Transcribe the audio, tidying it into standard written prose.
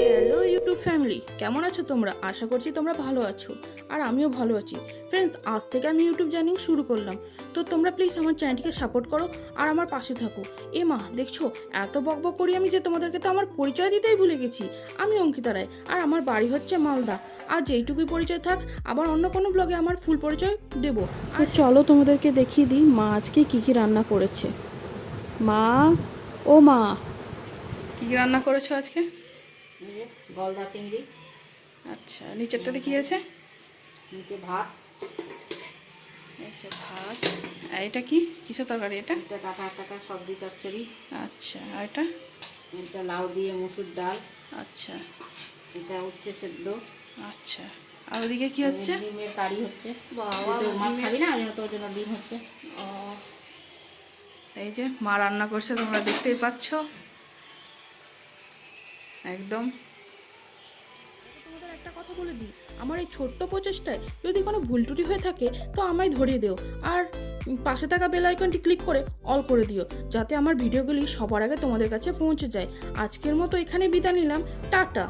Hello YouTube family, কেমন আছো তোমরা? আশা করছি তোমরা ভালো আছো, আর আমিও ভালো আছি। ফ্রেন্ডস, আজ থেকে আমি ইউটিউব জার্নি শুরু করলাম। তো তোমরা প্লিজ আমার চ্যানেলটিকে সাপোর্ট করো আর আমার পাশে থাকো। এ মা, দেখছো এত বকবক করি আমি যে তোমাদেরকে তো আমার পরিচয় দিতেই ভুলে গেছি। আমি অঙ্কিতা রায়, আর আমার বাড়ি হচ্ছে মালদা। আজ এইটুকুই পরিচয় থাক, আবার অন্য কোনো ব্লগে আমার ফুল পরিচয় দেবো। আর চলো তোমাদেরকে দেখিয়ে দিই মা আজকে কী কী রান্না করেছে। মা, ও মা, কী কী রান্না করেছো আজকে? গলদা চিংড়ি, আচ্ছা, নিচেরটাতে কি আছে? নিচে ভাত, এসে ভাত। আর এটা কি, কিসের তরকারি এটা? এটা ডাটা টাকা সবজি চচ্চড়ি, আচ্ছা, আর এটা? এটা লাউ দিয়ে মুসুর ডাল, আচ্ছা এটা উচ্ছে সেদ্ধ, আচ্ছা। আর ওদিকে কি হচ্ছে? ডিমের কারি হচ্ছে। বাবা, তুই তো মাছ খাবি না, ওই জন্য তোর জন্য ডিম হচ্ছে। ও, এই যে মা রান্না করছে, তোমরা দেখতেই পাচ্ছ একদম। তোমাদের একটা কথা বলে দিই, আমার এই ছোট্ট প্রচেষ্টায় যদি কোনো ভুল ত্রুটি হয়ে থাকে তো আমায় ধরিয়ে দিও, আর পাশে থাকা বেল আইকনটি ক্লিক করে অল করে দিও, যাতে আমার ভিডিওগুলি সবার আগে তোমাদের কাছে পৌঁছে যায়। আজকের মতো এখানে বিদায় নিলাম, টাটা।